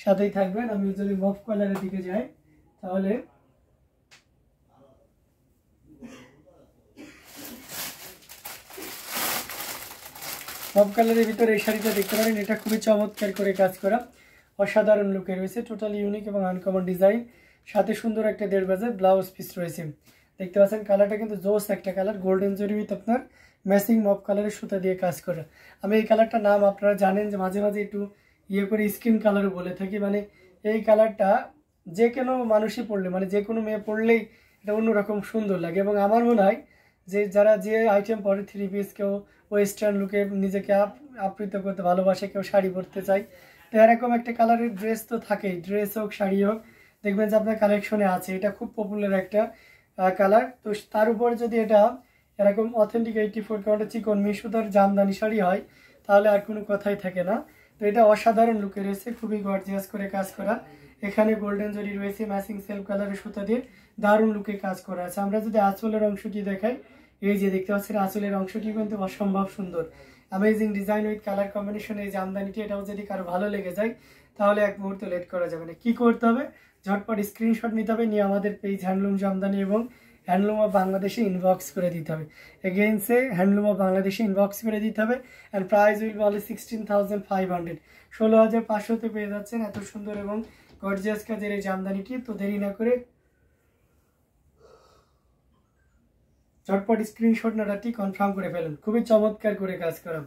সাথেই থাকবেন। আমি যদি মফ কালারের দিকে যাই তাহলে মফ কালারের ভিতরে এই শাড়িটা দেখতে পারেন। এটা খুবই চমৎকার করে কাজ করা, অসাধারণ লুকে রয়েছে, টোটালি ইউনিক এবং আনকমন ডিজাইন, সাথে সুন্দর একটা 1.5 গজের ব্লাউজ পিস রয়েছে। দেখতে পাচ্ছেন কালারটা কিন্তু জোস একটা কালার, গোল্ডেন জরি উইথ আপনার ম্যাচিং মফ কালারের সুতা দিয়ে কাজ করা। আমি এই কালারটার নাম আপনারা জানেন যে মাঝে মাঝে একটু করে স্কিন কালারও বলে থাকি। মানে এই কালারটা যে কোনো মানুষই পরলে, মানে যে কোনো মেয়ে পরলেই এটা অন্যরকম সুন্দর লাগে। এবং আমার মনে হয় যে যারা যে আইটেম পরে 3 পিস, কেউ ওয়েস্টার্ন লুকে নিজেকে আবৃত করতে ভালোবাসে, কেউ শাড়ি পরতে চায়, তো এরকম একটা কালারের ড্রেস তো থাকেই, ড্রেস হোক শাড়ি হোক, দেখবেন যে আপনার কালেকশনে আছে। এটা খুব পপুলার একটা কালার। তো তার উপরে যদি এটা এরকম অথেন্টিক 84 কাউন্টের চিকন মিশুদার জামদানি শাড়ি হয় তাহলে আর কোনো কথাই থাকে না। তো এটা অসাধারণ লুকে রয়েছে, খুবই গর্জিয়াস করে কাজ করা। এখানে গোল্ডেন জরি রয়েছে, ম্যাচিং সেলফ কালারের সুতা দিয়ে দারুণ লুকে কাজ করা আছে। আমরা যদি আঁচলের অংশটি দেখাই, এই যে দেখতে পাচ্ছেন আঁচলের অংশটি কিন্তু অসম্ভব সুন্দর, amazing design with colour combination. এই জামদানিটি এটাও যদি কারো ভালো লেগে যায় তাহলে এক মুহূর্ত লেট করা যাবে না। কি করতে হবে, ঝটপট স্ক্রিনশট নিতে হবে, নিয়ে আমাদের পেজ হ্যান্ডলুম জামদানি এবং হ্যান্ডলুম অফ বাংলাদেশে ইনবক্স করে দিতে হবে। এগেইনসে হ্যান্ডলুম অফ বাংলাদেশে ইনবক্স করে দিতে হবে। And price will be only 16,500, 16,500-তে পেয়ে যাচ্ছেন এত সুন্দর এবং গর্জিয়াস কাজের এই জামদানিটি। তো দেরি না করে ঝটপট স্ক্রিনশট নাটাটি কনফার্ম করে ফেলুন। খুবই চমৎকার করে কাজ করা,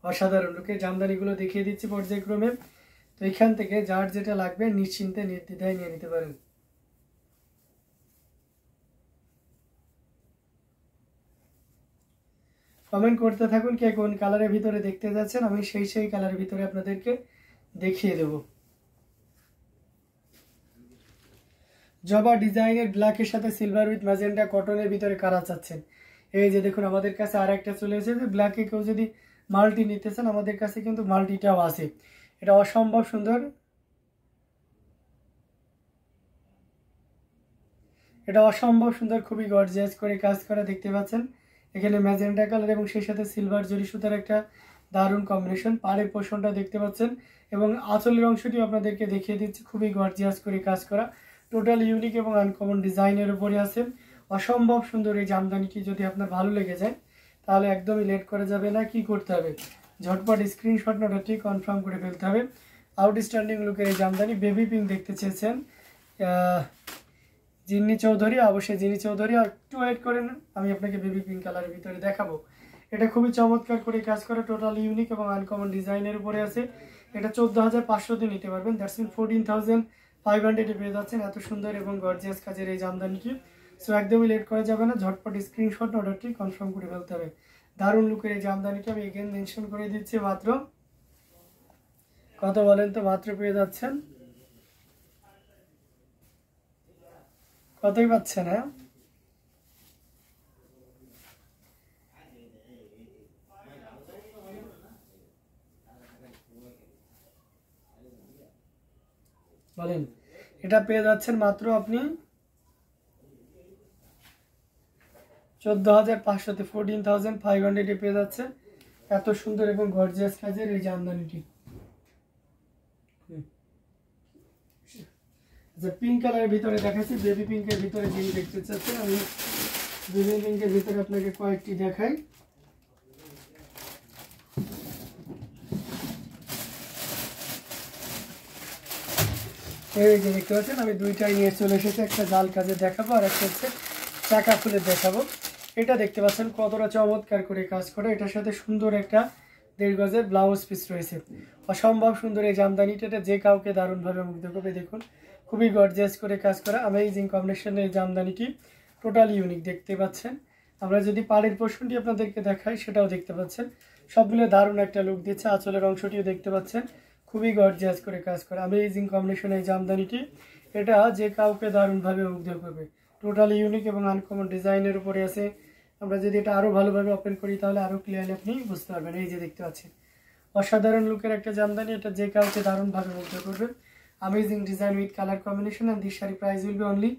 অসাধারণ লুকে জামদানিগুলো দেখিয়ে দিচ্ছি পর্যায়ক্রমে। তো এখান থেকে যার যেটা লাগবে নিশ্চিন্তে নির্দ্বিধায় নিয়ে নিতে পারেন। কমেন্ট করতে থাকুন কে কোন কালারের ভিতরে দেখতে যাচ্ছেন, আমি সেই কালারের ভিতরে আপনাদেরকে দেখিয়ে দেব। জবা ডিজাইনের ব্ল্যাকের সাথে সিলভার উইথ ম্যাজেন্টা কটনের ভিতরে কারা চাচ্ছেন, এই যে দেখুন আমাদের কাছে আর একটা চলে এসেছে। ব্ল্যাকে কেউ যদি মাল্টি নিতে চান আমাদের কাছে কিন্তু মাল্টিটাও আছে। এটা অসম্ভব সুন্দর, এটা অসম্ভব সুন্দর, খুবই গর্জিয়াস করে কাজ করা। দেখতে পাচ্ছেন এখানে ম্যাজেন্টা কালার এবং সেই সাথে সিলভার জরি সুতার একটা দারুণ কম্বিনেশন। পাড়ের পোর্শনটা দেখতে পাচ্ছেন এবং আঁচলের অংশটি আপনাদেরকে দেখিয়ে দিচ্ছি, খুবই গর্জিয়াস করে কাজ করা, টোটাল ইউনিক এবং আনকমন ডিজাইনের উপরে আছে। অসম্ভব সুন্দর এই জামদানিটি যদি আপনার ভালো লেগে যায় তাহলে একদমই লেট করা যাবে না। কি করতে হবে, ঝটপট স্ক্রিনশট নোটটি কনফার্ম করে ফেলতে হবে। আউটস্ট্যান্ডিং লুকের এই জামদানি, বেবি পিঙ্ক দেখতে চেয়েছেন জিন্নি চৌধুরী, অবশ্যই জিন্নি চৌধুরী, আর একটু ওয়েট করেন, আমি আপনাকে বেবি পিঙ্ক কালারের ভিতরে দেখাবো। এটা খুবই চমৎকার করে কাজ করা, টোটাল ইউনিক এবং আনকমন ডিজাইনের উপরে আছে। এটা 14,500-তে নিতে পারবেন, দ্যাটস মিন 14,500-এ পেয়ে যাচ্ছেন এত সুন্দর এবং গর্জিয়াস কাজের এই জামদানিটি। সো একদমই লেট করা যাবে না, ঝটপট স্ক্রিনশট অর্ডারটি কনফার্ম করে ফেলতে হবে। দারুণ লুকের এই জামদানিটি আমি এগেন মেনশন করে দিচ্ছি, মাত্র কত বলেন তো, মাত্র পেয়ে যাচ্ছেন কতই পাচ্ছেন, হ্যাঁ বলেন, এটা পেয়ে যাচ্ছেন মাত্র আপনি 14,500-তে, 14,500-এ পেয়ে যাচ্ছেন এত সুন্দর এবং গর্জিয়াস কাজের এই জামদানিটি। আচ্ছা, পিঙ্ক কালারের ভিতরে দেখাচ্ছি, বেবি পিঙ্কের ভিতরে যিনি দেখতে চাচ্ছেন আমি বেবি পিঙ্কের ভিতরে আপনাকে কয়েকটি দেখাই। এই যে দেখতে পাচ্ছেন আমি দুইটাই নিয়ে চলে এসেছি, একটা জাল কাজে দেখাবো আর একটা হচ্ছে চাকা ফুলে দেখাবো। এটা দেখতে পাচ্ছেন কতটা চমৎকার করে কাজ করে, এটার সাথে সুন্দর একটা 1.5 গজের ব্লাউজ পিস রয়েছে। অসম্ভব সুন্দর এই জামদানিটা, এটা যে কাউকে দারুণভাবে মুগ্ধ করবে। দেখুন খুবই গর্জিয়াস করে কাজ করা, অ্যামেজিং কম্বিনেশনের এই জামদানিটি, টোটাল ইউনিক দেখতে পাচ্ছেন। আমরা যদি পাড়ের পোর্শনটি আপনাদেরকে দেখাই সেটাও দেখতে পাচ্ছেন, সবগুলো দারুণ একটা লুক দিচ্ছে। আঁচলের অংশটিও দেখতে পাচ্ছেন, খুবই গর্জিয়াস করে কাজ করা, অ্যামেজিং কম্বিনেশন এই জামদানিটি, এটা যে কাউকে দারুণভাবে মুগ্ধ করবে। টোটালি ইউনিক এবং আনকমন ডিজাইনের উপরে আছে। আমরা যদি এটা আরও ভালোভাবে ওপেন করি তাহলে আরও ক্লিয়ারলি আপনি বুঝতে পারবেন। এই যে দেখতে পাচ্ছেন অসাধারণ লুকের একটা জামদানি, এটা যে কাউকে দারুণভাবে মুগ্ধ করবে। Amazing design with colour combination. And this sari price will be only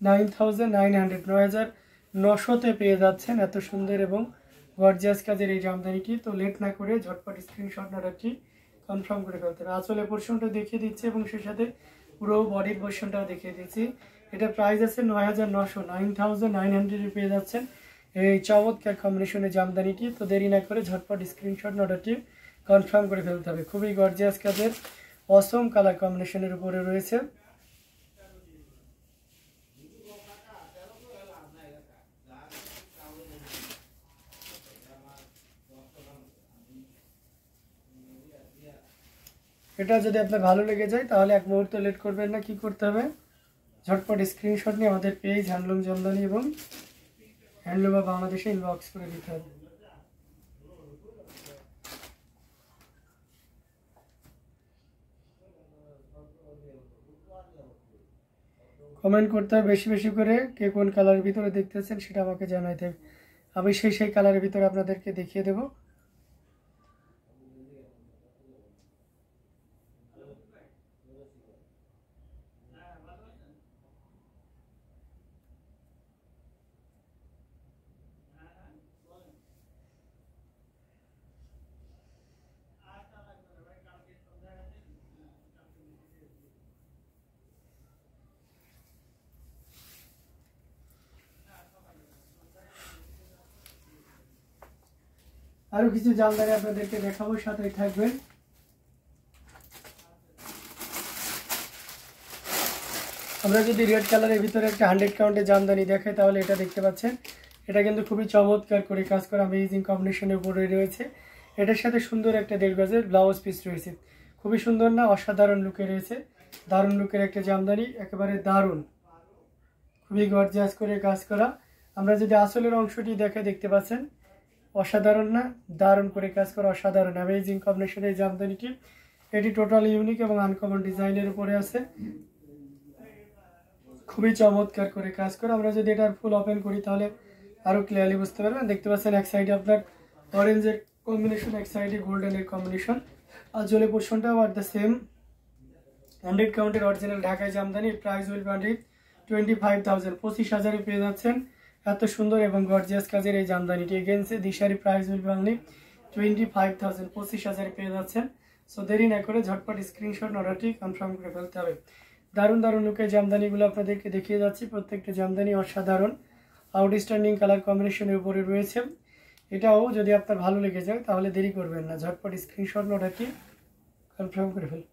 9,900, 9,900-তে পেয়ে যাচ্ছেন এত সুন্দর এবং গর্জিয়াস কাজের এই জামদানিটি। তো লেট না করে ঝটপট স্ক্রিনশট নাটাটি কনফার্ম করে ফেলতে হবে। আঁচলের পোর্শনটা দেখিয়ে দিচ্ছি এবং সেই সাথে পুরো বডির পোর্শনটাও দেখিয়ে দিচ্ছি। এটা প্রাইস আছে ৯,৯০০, 9,900 পেয়ে যাচ্ছেন এই চমৎকার কম্বিনেশনের জামদানিটি। তো দেরি না করে ঝটপট স্ক্রিনশট অর্ডারটি কনফার্ম করে ফেলতে হবে। খুবই গর্জিয়াস কাজের অসম কালার কম্বিনেশনের উপরে রয়েছে। এটা যদি আপনার ভালো লেগে যায় তাহলে এক মুহূর্ত লেট করবেন না, কি করতে হবে, ঝটপট স্ক্রিনশট নিয়ে আমাদের পেজ হ্যান্ডলুম জামদানি এবং হ্যান্ডলুম বাংলাদেশে ইনবক্স করে দিতে হবে। কমেন্ট করতে হবে বেশি বেশি করে, কে কোন কালারের ভিতরে দেখতেছেন সেটা আমাকে জানাইতে হবে। আমি সেই কালারের ভিতরে আপনাদেরকে দেখিয়ে দেব। আরো কিছু জামদানি আপনাদেরকে দেখাবো, সাথে থাকবেন। আমরা যদি রেড কালারের ভিতরে একটা 100 কাউন্টের জামদানি দেখাই তাহলে এটা দেখতে পাচ্ছেন। এটা কিন্তু খুবই চমৎকার করে কাজ করা অ্যামেজিং কম্বিনেশনের উপরে রয়েছে। এটার সাথে সুন্দর একটা 1.5 গজের ব্লাউজ পিস রয়েছে। খুবই সুন্দর না, অসাধারণ লুকে রয়েছে, দারুণ লুকের একটা জামদানি, একেবারে দারুণ, খুবই গর্জিয়াস করে কাজ করা। আমরা যদি আসলের অংশটি দেখতে পাচ্ছেন, অসাধারণ না, দারুণ করে কাজ করা, অসাধারণ অ্যামেজিং কম্বিনেশনের এই জামদানিটি। এটি টোটালি ইউনিক এবং আনকমন ডিজাইনের উপরে আছে, খুবই চমৎকার করে কাজ করা। আমরা যদি এটার ফুল ওপেন করি তাহলে আরো ক্লিয়ারলি বুঝতে পারবেন। দেখতে পাচ্ছেন এক সাইডে আপনার অরেঞ্জের কম্বিনেশন, এক সাইডে গোল্ডেনের কম্বিনেশন, আর জলে পোর্শনটাও আর দ্য সেম 100 কাউন্টের অরিজিনাল ঢাকায় জামদানি। প্রাইস উইল বি 25,000, 25,000 পেয়ে যাচ্ছেন এত সুন্দর এবং গর্জিয়াস কাজের এই জামদানিটি। এগেন্সে দিশারি প্রাইস উইল বি 25,000, 25,000 পেয়ে যাচ্ছেন। সো দেরি না করে ঝটপট স্ক্রিনশট অর্ডারটি কনফার্ম করে ফেলতে হবে। দারুণ দারুণ লুকের জামদানিগুলো আপনাদেরকে দেখিয়ে যাচ্ছি, প্রত্যেকটা জামদানি অসাধারণ আউটস্ট্যান্ডিং কালার কম্বিনেশনের উপরে রয়েছে। এটাও যদি আপনার ভালো লেগে যায় তাহলে দেরি করবেন না, ঝটপট স্ক্রিনশট অর্ডারটি কনফার্ম করে ফেলুন।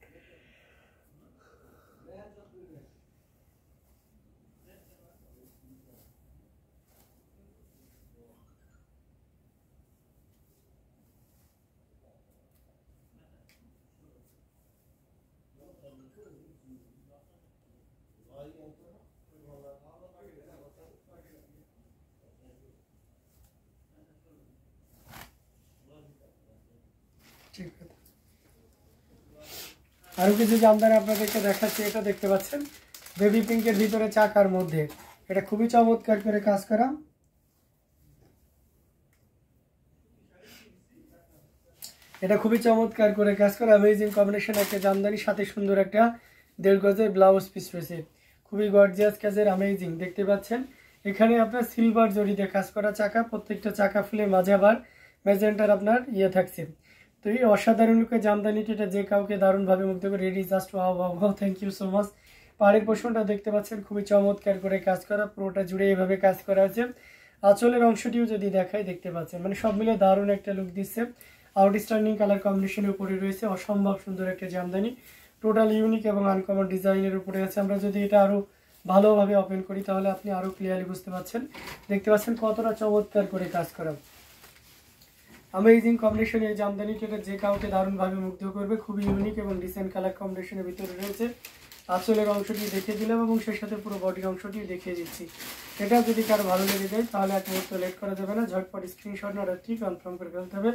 ঠিক আছে, আরো কিছু জামদানি আপনাদেরকে দেখাচ্ছি। এটা দেখতে পাচ্ছেন বেবি পিঙ্কের ভিতরে চাকার মধ্যে, এটা খুবই চমৎকার করে কাজ করা। এটা খুবই চমৎকার করে কাজ করা অ্যামেজিং কম্বিনেশন একটা জামদানি, সাথে সুন্দর একটা 1.5 গজের ব্লাউজ পিস রয়েছে। খুবই গর্জিয়াস কাজের অ্যামেজিং, দেখতে পাচ্ছেন এখানে আপনার সিলভার জড়িতে কাজ করা চাকা, প্রত্যেকটা চাকা ফুলে মাঝে আবার ম্যাজেন্টার আপনার থাকছে। তো এই অসাধারণ লুকের জামদানিটি এটা যে কাউকে দারুণভাবে মুগ্ধ করে। Ready just wow wow wow, thank you so much. পাড়ের পোর্শনটা দেখতে পাচ্ছেন খুবই চমৎকার করে কাজ করা, পুরোটা জুড়ে এভাবে কাজ করা আছে। আঁচলের অংশটিও যদি দেখাই দেখতে পাচ্ছেন, মানে সব মিলে দারুণ একটা লুক দিচ্ছে। আউটস্ট্যান্ডিং কালার কম্বিনেশনের উপরে রয়েছে, অসম্ভব সুন্দর একটা জামদানি, টোটাল ইউনিক এবং আনকমন ডিজাইনের উপরে আছে। আমরা যদি এটা আরো ভালোভাবে ওপেন করি তাহলে আপনি আরো ক্লিয়ারলি বুঝতে পারছেন। দেখতে পাচ্ছেন কতটা চমৎকার করে কাজ করা, অ্যামেজিং কম্বিনেশন এই জামদানিটি, এটা যে কাউকে দারুণভাবে মুগ্ধ করবে। খুবই ইউনিক এবং ডিসেন্ট কালার কম্বিনেশনের ভিতরে রয়েছে। আঁচলের অংশটি দেখিয়ে দিলাম এবং সেই সাথে পুরো বডির অংশটি দেখিয়ে দিচ্ছি। এটা যদি কারো ভালো লেগে যায় তাহলে এক মুহূর্ত লেট করা যাবে না, ঝটপট স্ক্রিনশট অর্ডারটি কনফার্ম করে ফেলতে হবে।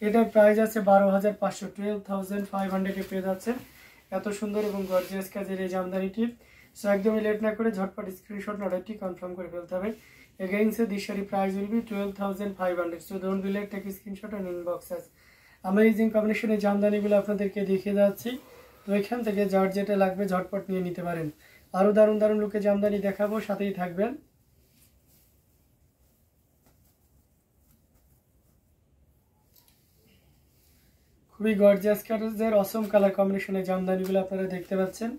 এটার প্রাইস আছে 12,500, 12,500 পেয়ে যাচ্ছে এত সুন্দর এবং গর্জিয়াস কাজের এই জামদানিটি। সো একদমই লেট না করে ঝটপট স্ক্রিনশট অর্ডারটি কনফার্ম করে ফেলতে হবে। Again, so this shari price will be 12,500. So don't be late, take a screenshot and inbox us. Amazing combination এর জামদানিগুলো আপনাদেরকে দেখিয়ে যাচ্ছি। তো এখান থেকে যার যেটা লাগবে ঝটপট নিয়ে নিতে পারেন। আরো দারুণ দারুণ লুকে জামদানি দেখাবো, সাথেই থাকবেন। খুবই গর্জিয়াস কাজের অসম কালার কম্বিনেশনে জামদানিগুলো আপনারা দেখতে পাচ্ছেন।